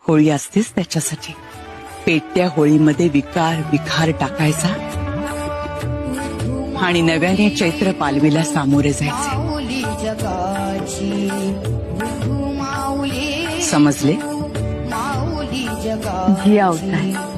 होळी असतेच त्याच्यासाठी. पेटत्या होळीमध्ये विकार विखार टाकायचा आणि नव्याने चैत्र पालवीला सामोरे जायचे. समजले? जी आवताय.